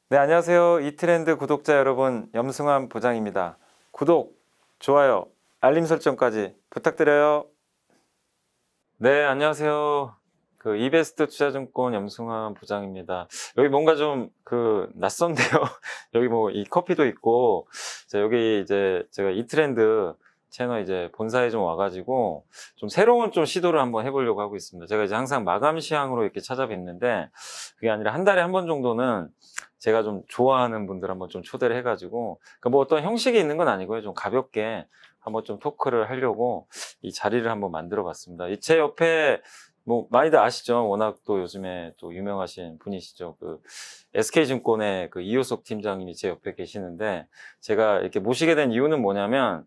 네, 안녕하세요. 이트렌드 구독자 여러분, 염승환 부장입니다. 구독, 좋아요, 알림 설정까지 부탁드려요. 네, 안녕하세요. 이베스트 투자증권 염승환 부장입니다. 여기 뭔가 좀 낯선데요. 여기 뭐 이 커피도 있고, 자, 여기 이제 제가 이트렌드 채널 이제 본사에 좀 와가지고 좀 새로운 좀 시도를 한번 해보려고 하고 있습니다. 제가 이제 항상 마감 시향으로 이렇게 찾아뵙는데 그게 아니라 한 달에 한 번 정도는 제가 좀 좋아하는 분들 한번 좀 초대를 해가지고, 그러니까 뭐 어떤 형식이 있는 건 아니고요. 좀 가볍게 한번 좀 토크를 하려고 이 자리를 한번 만들어 봤습니다. 제 옆에 뭐 많이들 아시죠? 워낙 또 요즘에 또 유명하신 분이시죠. SK증권의 이효석 팀장님이 제 옆에 계시는데, 제가 이렇게 모시게 된 이유는 뭐냐면,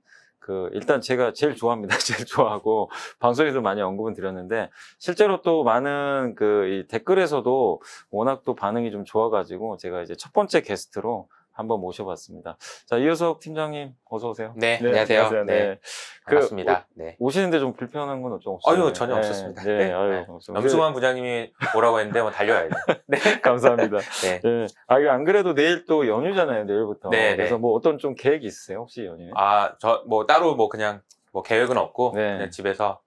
일단 제가 제일 좋아합니다. 제일 좋아하고, 방송에도 많이 언급은 드렸는데, 실제로 또 많은 이 댓글에서도 워낙 또 반응이 좀 좋아가지고, 제가 이제 첫 번째 게스트로 한번 모셔봤습니다. 자, 이효석 팀장님, 어서오세요. 네, 안녕하세요. 네. 반갑습니다. 네. 오시는데 좀 불편한 건 좀 없어요? 아유, 전혀 없었습니다. 네, 네. 아유, 염승환 부장님이 오라고 했는데 뭐 달려야죠. 네. 감사합니다. 네. 네. 이거 안 그래도 내일 또 연휴잖아요, 내일부터. 네, 그래서 뭐 어떤 좀 계획이 있으세요, 혹시 연휴에? 따로 그냥 계획은 없고, 네. 그냥 집에서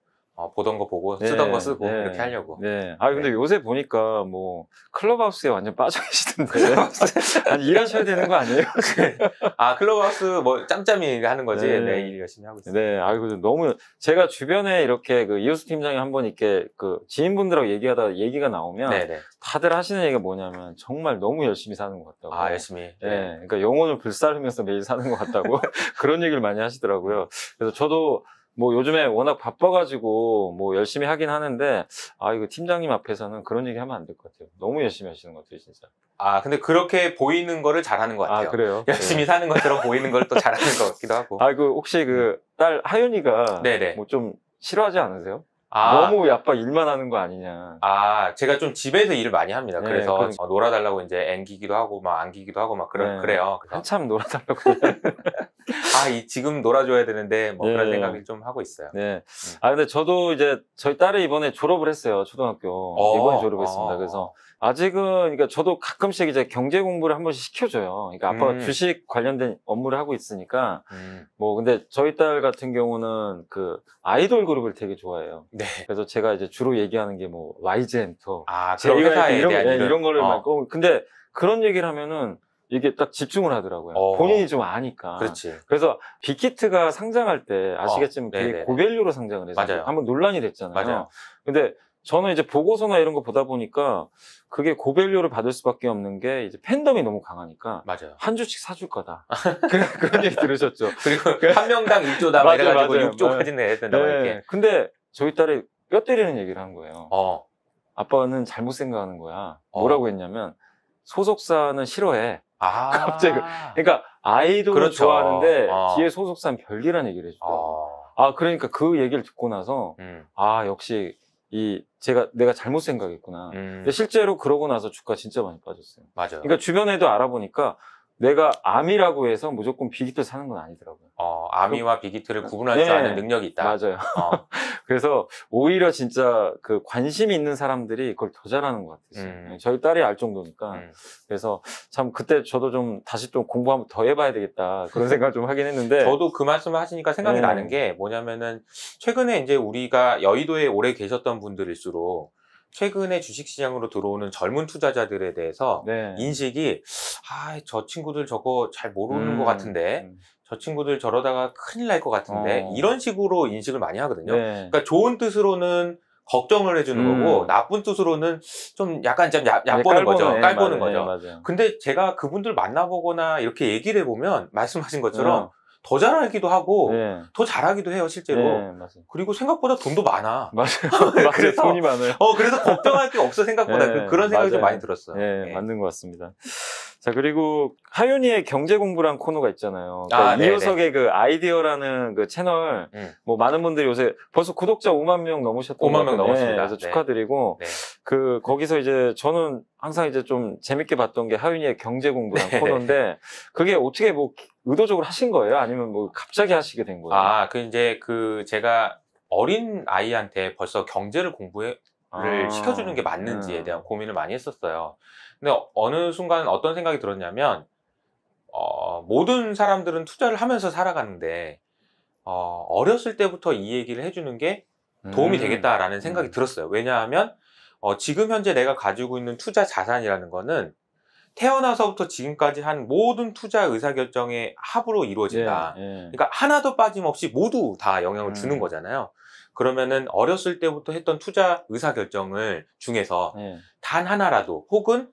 보던 거 보고 네, 쓰던 거 쓰고 네. 이렇게 하려고. 네. 근데 요새 보니까 뭐 클럽하우스에 완전 빠져 계시던데. 아니, 일하셔야 되는 거 아니에요? 클럽하우스 짬짬이 하는 거지. 네. 네, 일 열심히 하고 있어요. 네. 너무 제가 주변에 이렇게 이효수 팀장이 한번 이렇게 지인분들하고 얘기하다 얘기가 나오면 네네. 다들 하시는 얘기가 뭐냐면 정말 너무 열심히 사는 것 같다고. 열심히. 네. 그러니까 영혼을 불사르면서 매일 사는 것 같다고 그런 얘기를 많이 하시더라고요. 그래서 저도 뭐 요즘에 워낙 바빠가지고 뭐 열심히 하긴 하는데, 이거 팀장님 앞에서는 그런 얘기 하면 안 될 것 같아요. 너무 열심히 하시는 것 같아요, 진짜. 근데 그렇게 보이는 거를 잘하는 것 같아요. 그래요? 열심히 사는 것처럼 보이는 걸 또 잘하는 것 같기도 하고. 혹시 딸 하윤이가 네네. 뭐 좀 싫어하지 않으세요? 너무 아빠 일만 하는 거 아니냐. 제가 좀 집에서 일을 많이 합니다. 네, 그래서 놀아달라고 이제 앵기기도 하고 안기기도 하고 네. 그래요. 한참 놀아달라고. 지금 놀아줘야 되는데 그런 네. 생각을 좀 하고 있어요. 네. 근데 저도 이제 저희 딸이 이번에 졸업을 했어요. 초등학교. 이번에 졸업했습니다. 그래서 아직은, 그러니까 저도 가끔씩 이제 경제 공부를 한 번씩 시켜줘요. 그러니까 아빠가 주식 관련된 업무를 하고 있으니까. 근데 저희 딸 같은 경우는 아이돌 그룹을 되게 좋아해요. 네. 그래서 제가 이제 주로 얘기하는 게 YG 엔터. 그런 회사에 이런 거를 근데 그런 얘기를 하면은 이게 딱 집중을 하더라고요. 본인이 좀 아니까. 그렇지. 그래서 빅히트가 상장할 때 아시겠지만 되게 네네. 고밸류로 상장을 해서 맞아요. 한번 논란이 됐잖아요. 맞아요. 근데 저는 이제 보고서나 이런 거 보다 보니까 그게 고밸류를 받을 수밖에 없는 게 이제 팬덤이 너무 강하니까. 맞아요. 한 주씩 사줄 거다. 그런 얘기 들으셨죠? 그리고 한 명당 1조다 맞아요, 이래가지고 맞아요. 6조까지는 해야 된다고 이렇게. 근데 저희 딸이 뼈 때리는 얘기를 한 거예요. 아빠는 잘못 생각하는 거야. 뭐라고 했냐면 소속사는 싫어해. 갑자기. 그러니까 아이돌을 그렇죠. 좋아하는데 뒤에 소속사는 별리라는 얘기를 해주더라고요. 그러니까 그 얘기를 듣고 나서 역시 내가 잘못 생각했구나. 근데 실제로 그러고 나서 주가 진짜 많이 빠졌어요. 맞아요. 그러니까 주변에도 알아보니까 내가 암이라고 해서 무조건 빅히트 사는 건 아니더라고요. 아미와 빅히트를 구분할 줄 아는 능력이 있다. 맞아요. 그래서 오히려 진짜 관심이 있는 사람들이 그걸 더 잘하는 것 같아요. 저희 딸이 알 정도니까. 그래서 참 그때 저도 좀 다시 좀 공부 한번 더 해봐야 되겠다. 그런 생각을 좀 하긴 했는데. 저도 그 말씀을 하시니까 생각이 나는 게 뭐냐면은 최근에 이제 우리가 여의도에 오래 계셨던 분들일수록 최근에 주식시장으로 들어오는 젊은 투자자들에 대해서 인식이 저 친구들 저거 잘 모르는 것 같은데 저 친구들 저러다가 큰일 날 것 같은데 이런 식으로 인식을 많이 하거든요. 그러니까 좋은 뜻으로는 걱정을 해주는 거고 나쁜 뜻으로는 좀 약간 좀 얕보는 거죠. 깔보는 거죠. 맞아요. 근데 제가 그분들 만나보거나 이렇게 얘기를 해보면 말씀하신 것처럼 더 잘하기도 하고 더 잘하기도 해요, 실제로. 맞아요. 그리고 생각보다 돈도 많아. 맞아요. 그래서 돈이 많아요. 그래서 걱정할 게 없어, 생각보다. 그런 생각이 좀 많이 들었어요. 맞는 것 같습니다. 자, 그리고 하윤이의 경제 공부란 코너가 있잖아요. 그러니까 이효석의 아이디어라는 채널, 뭐 많은 분들이 요새 벌써 구독자 5만 명 넘으셨던 5만 명 넘었습니다. 그래서 축하드리고, 거기서 이제 저는 항상 이제 좀 재밌게 봤던 게 하윤이의 경제 공부란 코너인데, 그게 어떻게 뭐 의도적으로 하신 거예요? 아니면 뭐 갑자기 하시게 된 거예요? 제가 어린 아이한테 벌써 경제를 공부해 시켜주는 게 맞는지에 대한 고민을 많이 했었어요. 근데 어느 순간 어떤 생각이 들었냐면 모든 사람들은 투자를 하면서 살아가는데 어렸을 때부터 이 얘기를 해주는 게 도움이 되겠다라는 생각이 들었어요. 왜냐하면 지금 현재 내가 가지고 있는 투자 자산이라는 거는 태어나서부터 지금까지 한 모든 투자 의사결정의 합으로 이루어진다. 그러니까 하나도 빠짐없이 모두 다 영향을 주는 거잖아요. 그러면은 어렸을 때부터 했던 투자 의사결정을 중에서 단 하나라도 혹은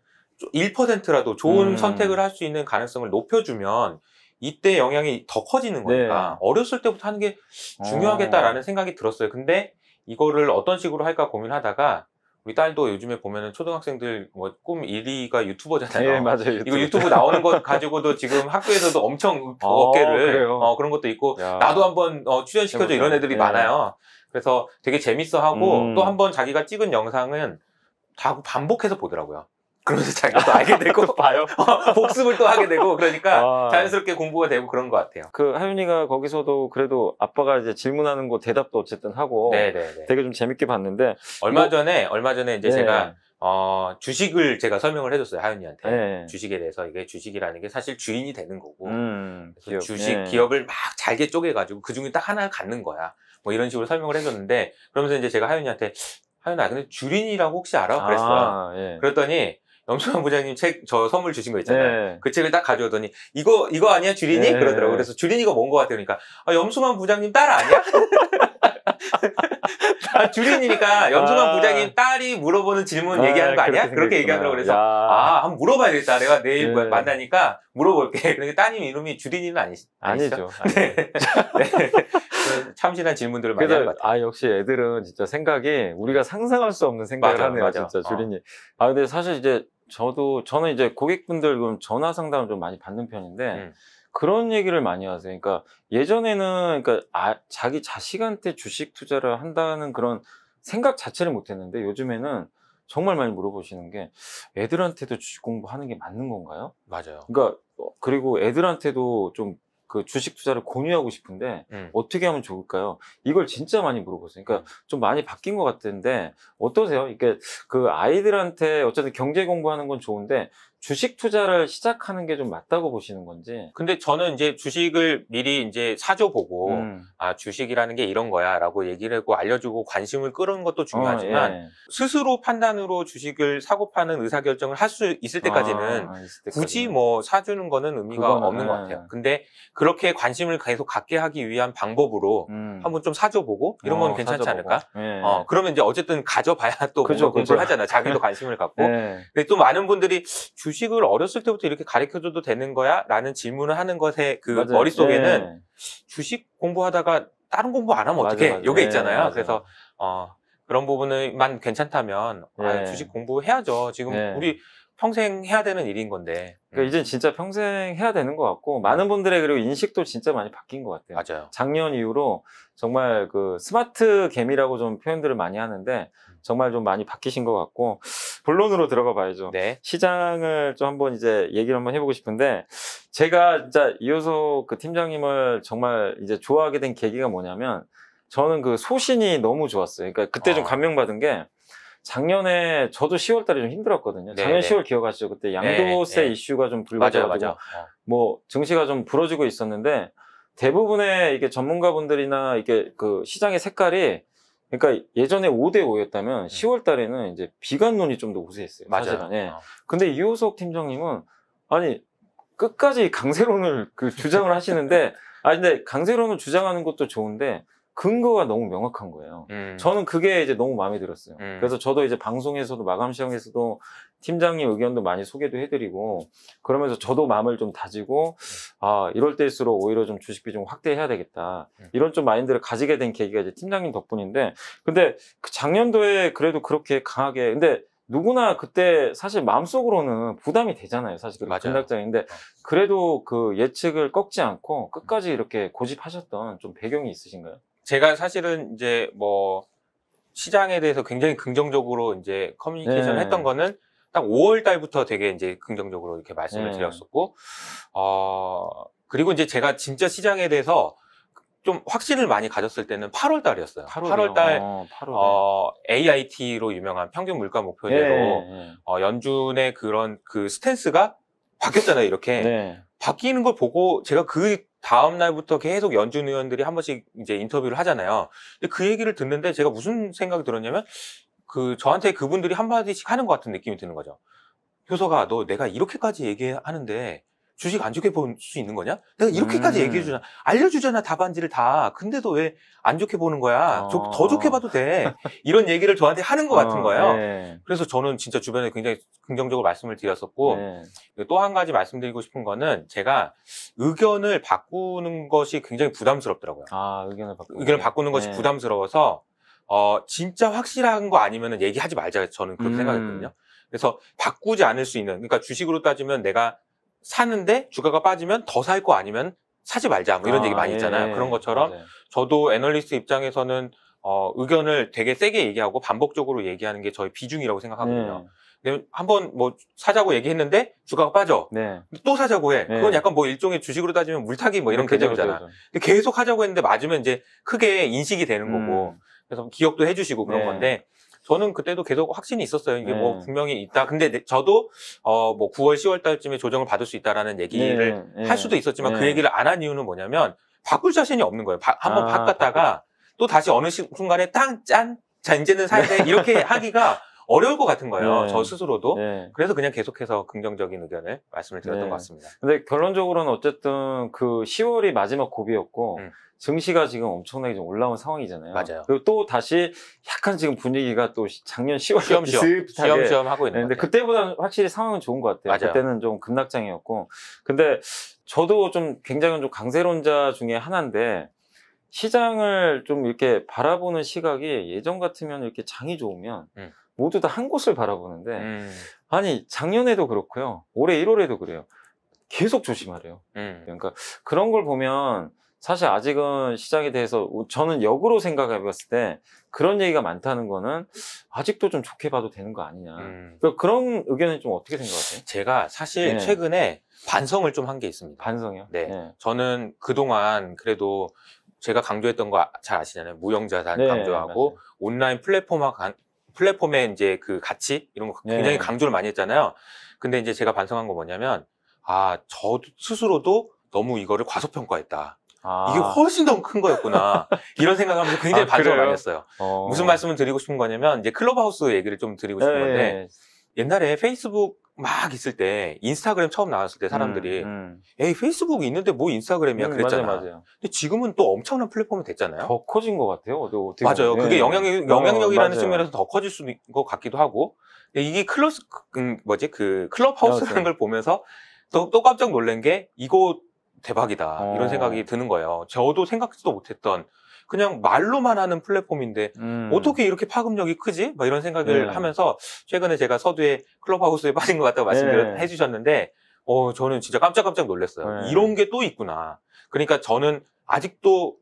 1%라도 좋은 선택을 할 수 있는 가능성을 높여주면 이때 영향이 더 커지는 거니까 어렸을 때부터 하는 게 중요하겠다라는 생각이 들었어요. 근데 이거를 어떤 식으로 할까 고민하다가 우리 딸도 요즘에 보면은 초등학생들 뭐 꿈 1위가 유튜버잖아요. 맞아요. 이거 유튜브 나오는 것 가지고도 지금 학교에서도 엄청 어깨를 그런 것도 있고 나도 한번 출연시켜줘 이런 애들이 많아요. 그래서 되게 재밌어 하고 또 한번 자기가 찍은 영상은 다 반복해서 보더라고요. 그러면서 자기가 또 알게 되고 봐요. 복습을 또 하게 되고 그러니까 자연스럽게 공부가 되고 그런 것 같아요. 그 하윤이가 거기서도 그래도 아빠가 이제 질문하는 거 대답도 어쨌든 하고 되게 좀 재밌게 봤는데 얼마 전에 이제 제가 주식을 제가 설명을 해줬어요, 하윤이한테. 주식에 대해서 이게 주식이라는 게 사실 주인이 되는 거고 그래서 기업을 막 잘게 쪼개가지고 그 중에 딱 하나를 갖는 거야. 뭐 이런 식으로 설명을 해줬는데 그러면서 이제 제가 하윤이한테 하윤아 근데 주린이라고 혹시 알아? 그랬어요. 그랬더니 염승환 부장님 책 저 선물 주신 거 있잖아요. 그 책을 딱 가져오더니 이거 아니야 주린이? 그러더라고요. 그래서 주린이가 뭔 거 같아요. 그러니까 염승환 부장님 딸 아니야? 주린이니까 염승환 부장님 딸이 물어보는 질문 얘기하는 거 아니야? 그렇게 얘기하더라고요. 그래서 한번 물어봐야 되겠다. 내가 내일 만나니까 물어볼게. 그러니까 따님 이름이 주린이는 아니죠? 네. 참신한 질문들을 많이 하는 것 같아요. 역시 애들은 진짜 생각이 우리가 상상할 수 없는 생각을 하네요. 진짜 주린이. 근데 사실 이제 저는 이제 고객분들 전화 상담을 좀 많이 받는 편인데 그런 얘기를 많이 하세요. 그러니까 예전에는 자기 자식한테 주식 투자를 한다는 그런 생각 자체를 못 했는데 요즘에는 정말 많이 물어보시는 게 애들한테도 주식 공부하는 게 맞는 건가요? 맞아요. 그러니까 그리고 애들한테도 좀 그 주식 투자를 권유하고 싶은데 어떻게 하면 좋을까요? 이걸 진짜 많이 물어보세요. 그러니까 좀 많이 바뀐 것 같은데 어떠세요? 이게 그 아이들한테 어쨌든 경제 공부하는 건 좋은데 주식 투자를 시작하는 게 좀 맞다고 보시는 건지? 근데 저는 이제 주식을 미리 이제 사줘보고 주식이라는 게 이런 거야 라고 얘기를 하고 알려주고 관심을 끌는 것도 중요하지만 스스로 판단으로 주식을 사고 파는 의사결정을 할 수 있을 때까지는 굳이 뭐 사주는 거는 의미가 없는 것 같아요. 근데 그렇게 관심을 계속 갖게 하기 위한 방법으로 한번 좀 사줘보고 이런 건 괜찮지 않을까? 그러면 이제 어쨌든 가져봐야 또 뭔가 공부를 하잖아. 자기도 관심을 갖고. 근데 또 많은 분들이 주식을 어렸을 때부터 이렇게 가르쳐줘도 되는 거야? 라는 질문을 하는 것에 그 머릿속에는 주식 공부하다가 다른 공부 안 하면 어떡해? 요게 있잖아요. 그래서 그런 부분만 괜찮다면 주식 공부해야죠. 지금 우리 평생 해야 되는 일인 건데. 그러니까 이제 진짜 평생 해야 되는 것 같고 많은 분들의 그리고 인식도 진짜 많이 바뀐 것 같아요. 맞아요. 작년 이후로 정말 그 스마트 개미라고 좀 표현들을 많이 하는데 정말 좀 많이 바뀌신 것 같고 본론으로 들어가 봐야죠. 시장을 좀 한번 이제 얘기를 한번 해보고 싶은데 제가 진짜 이효석 그 팀장님을 정말 이제 좋아하게 된 계기가 뭐냐면 저는 그 소신이 너무 좋았어요. 그러니까 그때 좀 감명받은 게 작년에 저도 10월 달에 좀 힘들었거든요. 작년 10월 기억하시죠? 그때 양도세 이슈가 좀 불거져가지고 뭐 증시가 좀 부러지고 있었는데 대부분의 이게 전문가분들이나 이게 그 시장의 색깔이 그러니까 예전에 5대 5였다면 10월 달에는 이제 비관론이 좀 더 우세했어요. 사실은. 근데 이효석 팀장님은 아니 끝까지 강세론을 주장을 하시는데 근데 강세론을 주장하는 것도 좋은데 근거가 너무 명확한 거예요. 저는 그게 이제 너무 마음에 들었어요. 그래서 저도 이제 방송에서도 마감 시간에서도 팀장님 의견도 많이 소개도 해드리고 그러면서 저도 마음을 좀 다지고 이럴 때일수록 오히려 좀 주식 비중 확대해야 되겠다. 이런 좀 마인드를 가지게 된 계기가 이제 팀장님 덕분인데 근데 그 작년도에 그래도 그렇게 강하게 근데 누구나 그때 사실 마음속으로는 부담이 되잖아요. 사실 급락장인데 그래도 그 예측을 꺾지 않고 끝까지 이렇게 고집하셨던 좀 배경이 있으신가요? 제가 사실은 이제 뭐 시장에 대해서 굉장히 긍정적으로 이제 커뮤니케이션을 했던 거는 딱 5월 달부터 되게 이제 긍정적으로 이렇게 말씀을 드렸었고, 그리고 이제 제가 진짜 시장에 대해서 좀 확신을 많이 가졌을 때는 8월 달이었어요. 8월이요? 8월 달, 8월에. AIT로 유명한 평균 물가 목표대로, 예. 연준의 그런 그 스탠스가 바뀌었잖아요, 이렇게. 네. 바뀌는 걸 보고 제가 그 다음 날부터 계속 연준 의원들이 한 번씩 이제 인터뷰를 하잖아요. 근데 그 얘기를 듣는데 제가 무슨 생각이 들었냐면, 저한테 그분들이 한마디씩 하는 것 같은 느낌이 드는 거죠. 효서가, 너 내가 이렇게까지 얘기하는데 주식 안 좋게 볼 수 있는 거냐? 내가 이렇게까지 얘기해주잖아. 알려주잖아, 답안지를 다. 근데도 왜 안 좋게 보는 거야? 더 좋게 봐도 돼. 이런 얘기를 저한테 하는 것 같은 거예요. 네. 그래서 저는 진짜 주변에 굉장히 긍정적으로 말씀을 드렸었고, 네. 또 한 가지 말씀드리고 싶은 거는 제가 의견을 바꾸는 것이 굉장히 부담스럽더라고요. 의견을 바꾸는 것이 네. 부담스러워서, 진짜 확실한 거 아니면 얘기하지 말자. 저는 그렇게 생각했거든요. 그래서 바꾸지 않을 수 있는, 그러니까 주식으로 따지면 내가 사는데 주가가 빠지면 더 살 거 아니면 사지 말자. 뭐 이런 얘기 많이 있잖아요. 그런 것처럼 맞아요. 저도 애널리스트 입장에서는 의견을 되게 세게 얘기하고 반복적으로 얘기하는 게 저희 비중이라고 생각하거든요. 근데 한번 뭐 사자고 얘기했는데 주가가 빠져. 네. 또 사자고 해. 네. 그건 약간 뭐 일종의 주식으로 따지면 물타기 뭐 이런 개념이잖아. 근데 계속 하자고 했는데 맞으면 이제 크게 인식이 되는 거고. 그래서 기억도 해주시고 그런 네. 건데 저는 그때도 계속 확신이 있었어요. 이게 네. 뭐 분명히 있다. 근데 저도 뭐 9월, 10월 달쯤에 조정을 받을 수 있다라는 얘기를 할 수도 있었지만 그 얘기를 안 한 이유는 뭐냐면 바꿀 자신이 없는 거예요. 한번 바꿨다가 또 다시 어느 순간에 짠! 자, 이제는 사야 돼. 이렇게 하기가 어려울 것 같은 거예요. 네. 저 스스로도. 네. 그래서 그냥 계속해서 긍정적인 의견을 말씀을 드렸던 것 같습니다. 근데 결론적으로는 어쨌든 그 10월이 마지막 고비였고 증시가 지금 엄청나게 좀 올라온 상황이잖아요. 맞아요. 그리고 또 다시 약간 지금 분위기가 또 작년 10월 시험시험 하고 있는 것 근데 같아요. 그때보다는 확실히 상황은 좋은 것 같아요. 맞아요. 그때는 좀 급락장이었고. 근데 저도 좀 굉장히 좀 강세론자 중에 하나인데 시장을 좀 이렇게 바라보는 시각이 예전 같으면 이렇게 장이 좋으면 모두 다 한 곳을 바라보는데 아니 작년에도 그렇고요. 올해 1월에도 그래요. 계속 조심하래요. 그러니까 그런 걸 보면 사실 아직은 시장에 대해서 저는 역으로 생각해 봤을 때 그런 얘기가 많다는 거는 아직도 좀 좋게 봐도 되는 거 아니냐. 그런 의견은 좀 어떻게 생각하세요? 제가 사실 최근에 반성을 좀 한 게 있습니다. 반성이요? 네. 저는 그동안 그래도 제가 강조했던 거 잘 아시잖아요. 무형자산 강조하고 맞아요. 온라인 플랫폼의 이제 그 가치 이런 거 굉장히 강조를 많이 했잖아요. 근데 이제 제가 반성한 거 뭐냐면 저 스스로도 너무 이거를 과소평가했다. 이게 훨씬 더 큰 거였구나. 이런 생각하면서 굉장히 반성을 많이 했어요. 무슨 말씀을 드리고 싶은 거냐면 이제 클럽하우스 얘기를 좀 드리고 싶은 건데 옛날에 페이스북 막 있을 때 인스타그램 처음 나왔을 때 사람들이 에이 페이스북이 있는데 뭐 인스타그램이야 그랬잖아. 맞아요. 근데 지금은 또 엄청난 플랫폼이 됐잖아요. 더 커진 것 같아요. 어떻게 맞아요. 보면. 그게 영향력이라는 맞아요. 측면에서 더 커질 수 있는 것 같기도 하고 이게 클럽하우스라는 걸 보면서 또 깜짝 놀란 게 이거 대박이다 이런 생각이 드는 거예요. 저도 생각지도 못했던 그냥 말로만 하는 플랫폼인데 어떻게 이렇게 파급력이 크지? 막 이런 생각을 하면서 최근에 제가 서두에 클럽하우스에 빠진 것 같다고 말씀해 주셨는데 저는 진짜 깜짝 놀랐어요. 이런 게 또 있구나. 그러니까 저는 아직도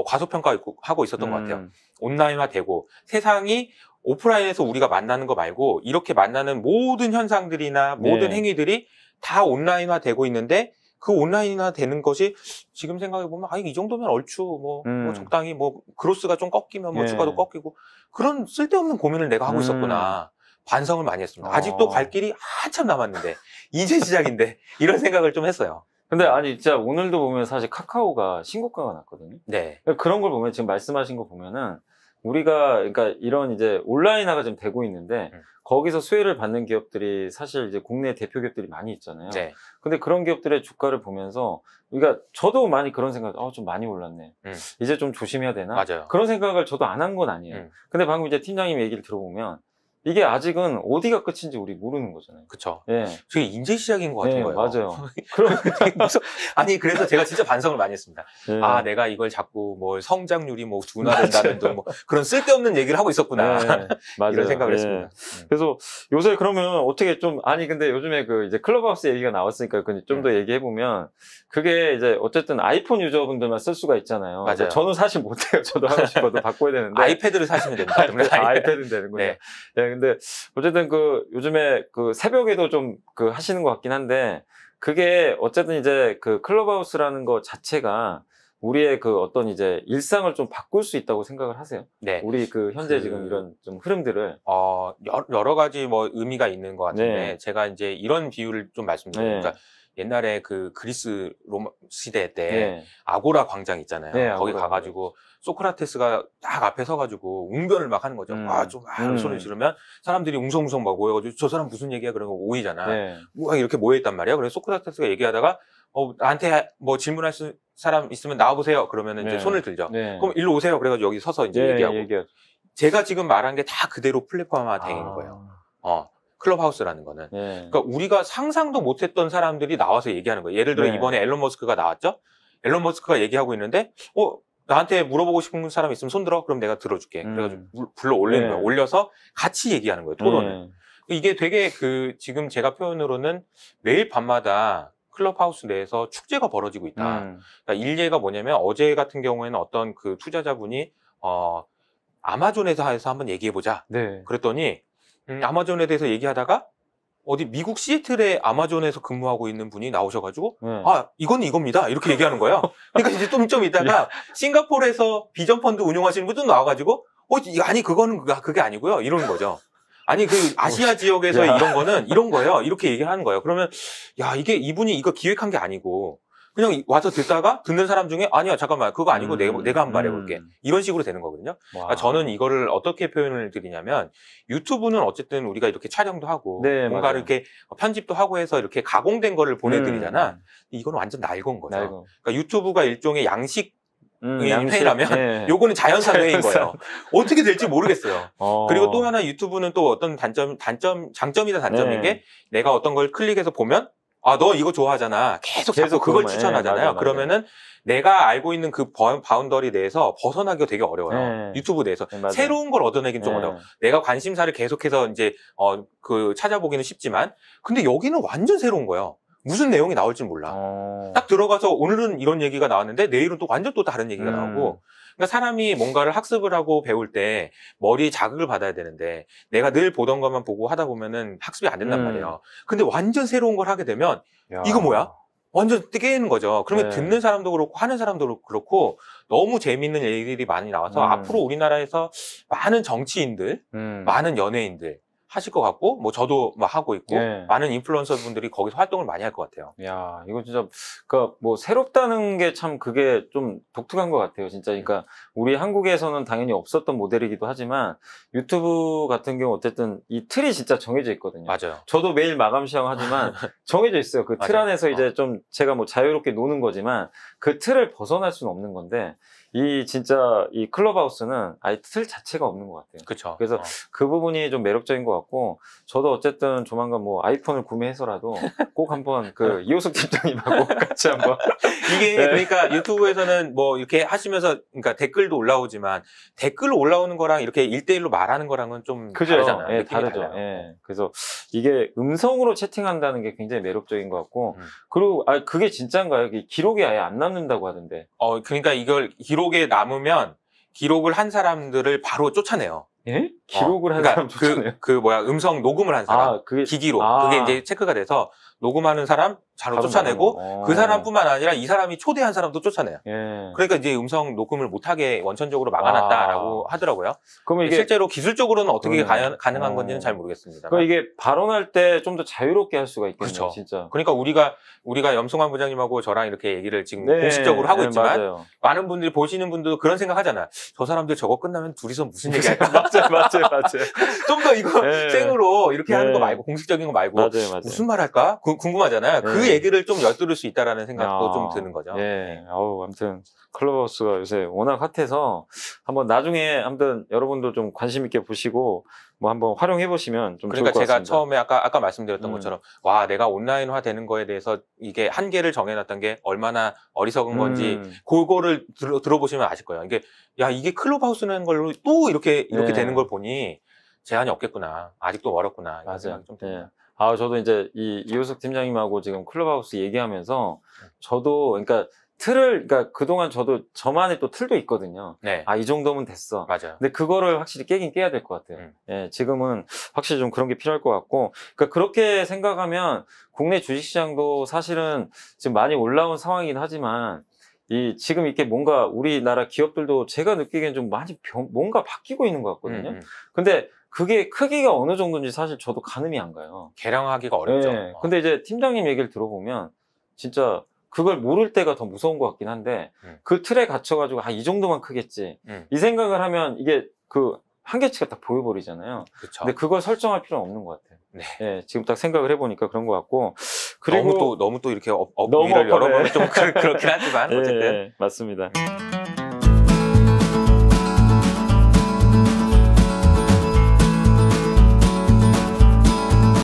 과소평가하고 있었던 것 같아요. 온라인화되고 세상이 오프라인에서 우리가 만나는 거 말고 이렇게 만나는 모든 현상들이나 모든 행위들이 다 온라인화되고 있는데 그 온라인화 되는 것이 지금 생각해보면 이 정도면 얼추 뭐 적당히 뭐 그로스가 좀 꺾이면 뭐 주가도 꺾이고 그런 쓸데없는 고민을 내가 하고 있었구나. 반성을 많이 했습니다. 아직도 갈 길이 한참 남았는데 이제 시작인데 이런 생각을 좀 했어요. 근데 아니 진짜 오늘도 보면 사실 카카오가 신고가가 났거든요. 네. 그런 걸 보면 지금 말씀하신 거 보면은 우리가 그러니까 이런 이제 온라인화가 좀 되고 있는데 거기서 수혜를 받는 기업들이 사실 이제 국내 대표 기업들이 많이 있잖아요. 네. 근데 그런 기업들의 주가를 보면서 그러니까 저도 많이 그런 생각, 좀 많이 올랐네. 이제 좀 조심해야 되나? 맞아요. 그런 생각을 저도 안 한 건 아니에요. 근데 방금 이제 팀장님 얘기를 들어보면 이게 아직은 어디가 끝인지 우리 모르는 거잖아요. 그쵸. 예. 그게 이제 시작인 것 같은 거예요. 맞아요. 아니, 그래서 제가 진짜 반성을 많이 했습니다. 내가 이걸 자꾸 뭐 성장률이 뭐 둔화된다는 등 뭐 그런 쓸데없는 얘기를 하고 있었구나. 맞아요. 이런 생각을 했습니다. 그래서 요새 그러면 어떻게 좀, 근데 요즘에 그 이제 클럽하우스 얘기가 나왔으니까 좀 더 얘기해보면 그게 이제 어쨌든 아이폰 유저분들만 쓸 수가 있잖아요. 맞아요. 저는 사실 못해요. 저도 하고 싶어도 바꿔야 되는데. 아이패드를 사시면 됩니다. 아이패드는 되는군요. 네. 근데 어쨌든 그 요즘에 그 새벽에도 좀 그 하시는 것 같긴 한데 그게 어쨌든 이제 그 클럽하우스라는 거 자체가 우리의 그 어떤 이제 일상을 좀 바꿀 수 있다고 생각을 하세요? 네. 우리 그 현재 지금 이런 좀 흐름들을. 여러 가지 뭐 의미가 있는 것 같은데, 네. 제가 이제 이런 비유를 좀 말씀드려요. 네. 그러니까 옛날에 그 그리스 로마 시대 때 네. 아고라 광장 있잖아요. 네, 거기 아고라 가가지고 소크라테스가 딱 앞에 서가지고 웅변을 막 하는 거죠. 손을 지르면 사람들이 웅성웅성 막 모여가지고 저 사람 무슨 얘기야? 그런 거 오이잖아. 네. 막 이렇게 모여있단 말이야. 그래서 소크라테스가 얘기하다가 나한테 뭐 질문할 사람 있으면 나와보세요. 그러면은 이제 네. 손을 들죠. 네. 그럼 일로 오세요. 그래가지고 여기 서서 이제 얘기하고. 제가 지금 말한 게 다 그대로 플랫폼화 된 거예요. 클럽하우스라는 거는. 네. 그러니까 우리가 상상도 못했던 사람들이 나와서 얘기하는 거예요. 예를 들어 네. 이번에 앨런 머스크가 나왔죠? 앨런 머스크가 얘기하고 있는데, 나한테 물어보고 싶은 사람 있으면 손 들어? 그럼 내가 들어줄게. 그래가지고 불러 올리는 거예요. 올려서 같이 얘기하는 거예요. 토론을. 이게 되게 지금 제가 표현으로는 매일 밤마다 클럽하우스 내에서 축제가 벌어지고 있다. 그러니까 일례가 뭐냐면 어제 같은 경우에는 어떤 그 투자자분이, 아마존에서 해서 한번 얘기해보자. 네. 그랬더니, 아마존에 대해서 얘기하다가 어디 미국 시애틀에 아마존에서 근무하고 있는 분이 나오셔가지고 이건 이겁니다 이렇게 얘기하는 거예요. 그러니까 이제 좀 있다가 싱가포르에서 비전펀드 운용하시는 분도 나와가지고 아니 그거는 그게 아니고요 이러는 거죠. 아니 그 아시아 지역에서 이런 거는 이런 거예요 이렇게 얘기를 하는 거예요. 그러면 이게 이분이 이거 기획한 게 아니고 그냥 와서 듣다가 듣는 사람 중에 아니야 잠깐만 그거 아니고 내가 한번 말해볼게 이런 식으로 되는 거거든요. 그러니까 저는 이거를 어떻게 표현을 드리냐면 유튜브는 어쨌든 우리가 이렇게 촬영도 하고 뭔가를 이렇게 편집도 하고 해서 이렇게 가공된 거를 보내드리잖아. 이거는 완전 낡은 거죠. 그러니까 유튜브가 일종의 양식 회라면 요거는 자연산 회인 거예요. 어떻게 될지 모르겠어요. 그리고 또 하나 유튜브는 또 어떤 장점이다 단점인 게 내가 어떤 걸 클릭해서 보면 너 이거 좋아하잖아. 계속 그걸 추천하잖아요. 그러면은 내가 알고 있는 그 바운더리 내에서 벗어나기가 되게 어려워요. 유튜브 내에서. 새로운 걸 얻어내긴 좀 어려워. 내가 관심사를 계속해서 이제, 찾아보기는 쉽지만. 근데 여기는 완전 새로운 거예요. 무슨 내용이 나올지 몰라. 딱 들어가서 오늘은 이런 얘기가 나왔는데 내일은 또 완전 또 다른 얘기가 나오고. 그러니까 사람이 뭔가를 학습을 하고 배울 때 머리에 자극을 받아야 되는데 내가 늘 보던 것만 보고 하다 보면은 학습이 안 된단 말이에요. 근데 완전 새로운 걸 하게 되면 이거 뭐야? 완전 깨는 거죠. 그러면 듣는 사람도 그렇고 하는 사람도 그렇고 너무 재밌는 얘기들이 많이 나와서 앞으로 우리나라에서 많은 정치인들, 많은 연예인들 하실 것 같고, 뭐 저도 막 하고 있고, 많은 인플루언서 분들이 거기서 활동을 많이 할 것 같아요. 야, 이거 진짜, 그니까 뭐 새롭다는 게 참 그게 좀 독특한 것 같아요. 진짜. 그러니까 우리 한국에서는 당연히 없었던 모델이기도 하지만 유튜브 같은 경우 어쨌든 이 틀이 진짜 정해져 있거든요. 맞아요. 저도 매일 마감 시험 하지만 정해져 있어요. 그 틀 안에서 이제 좀 제가 뭐 자유롭게 노는 거지만 그 틀을 벗어날 수는 없는 건데 진짜 이 클럽하우스는 아예 틀 자체가 없는 것 같아요. 그렇죠. 그래서 그 부분이 좀 매력적인 것 같고 저도 어쨌든 조만간 뭐 아이폰을 구매해서라도 꼭 한번 그 이호석 팀장님하고 같이 한번 이게 그러니까 유튜브에서는 뭐 이렇게 하시면서 그러니까 댓글도 올라오지만 댓글 올라오는 거랑 이렇게 1대1로 말하는 거랑은 좀 다르잖아요. 다르죠. 그래서 이게 음성으로 채팅한다는 게 굉장히 매력적인 것 같고 그리고 그게 진짜인가요? 기록이 아예 안 남는다고 하던데. 그러니까 이걸 기록에 남으면 기록을 한 사람들을 바로 쫓아내요. 예? 기록을 한 그러니까 사람 쫓아내요? 음성 녹음을 한 사람. 기기로. 그게 이제 체크가 돼서 녹음하는 사람 바로 쫓아내고 그 사람뿐만 아니라 이 사람이 초대한 사람도 쫓아내요. 그러니까 이제 음성 녹음을 못하게 원천적으로 막아놨다라고 하더라고요. 그러면 이게 실제로 기술적으로는 어떻게 가능한 건지는 잘 모르겠습니다. 그럼 이게 발언할 때 좀 더 자유롭게 할 수가 있겠네요. 그렇죠. 진짜. 그러니까 우리가 염승환 부장님하고 저랑 이렇게 얘기를 지금 공식적으로 하고 있지만 맞아요. 많은 분들이 보시는 분도 그런 생각 하잖아. 저 사람들 저거 끝나면 둘이서 무슨 얘기 할까? 맞아요. 좀 더 이거 생으로 이렇게 하는 거 말고 공식적인 거 말고 맞아요. 무슨 말 할까? 궁금하잖아요. 그 얘기를 좀 엿들을 수 있다라는 생각도 좀 드는 거죠. 아무튼 클럽하우스가 요새 워낙 핫해서 한번 나중에 아무튼 여러분도 좀 관심 있게 보시고 뭐 한번 활용해 보시면 좀 좋을 것 같습니다. 그러니까 제가 처음에 아까 말씀드렸던 것처럼 내가 온라인화 되는 거에 대해서 이게 한계를 정해놨던 게 얼마나 어리석은 건지 그거를 들어보시면 아실 거예요. 이게 클럽하우스라는 걸로 또 이렇게 되는 걸 보니 제한이 없겠구나. 아직도 멀었구나. 이런 생각이 좀 듭니다. 저도 이제 이호석 팀장님하고 지금 클럽하우스 얘기하면서 저도 그러니까 그러니까 그동안 저도 저만의 또 틀도 있거든요. 이 정도면 됐어. 맞아요. 근데 그거를 확실히 깨긴 깨야 될 것 같아요. 지금은 확실히 좀 그런 게 필요할 것 같고, 그러니까 그렇게 생각하면 국내 주식시장도 사실은 지금 많이 올라온 상황이긴 하지만 지금 이렇게 뭔가 우리나라 기업들도 제가 느끼기엔 좀 많이 뭔가 바뀌고 있는 것 같거든요. 근데 그게 크기가 어느 정도인지 사실 저도 가늠이 안 가요. 계량하기가 어렵죠. 네. 근데 이제 팀장님 얘기를 들어보면 진짜 그걸 모를 때가 더 무서운 것 같긴 한데 그 틀에 갇혀가지고 이 정도만 크겠지. 이 생각을 하면 이게 그 한계치가 딱 보여버리잖아요. 그쵸. 근데 그걸 설정할 필요는 없는 것 같아요. 네. 네, 지금 딱 생각을 해보니까 그런 것 같고. 그리고 너무 또 이렇게 너무 일을 여러 엎어네. 번을 좀 그렇긴 하지만 어쨌든. 네, 맞습니다.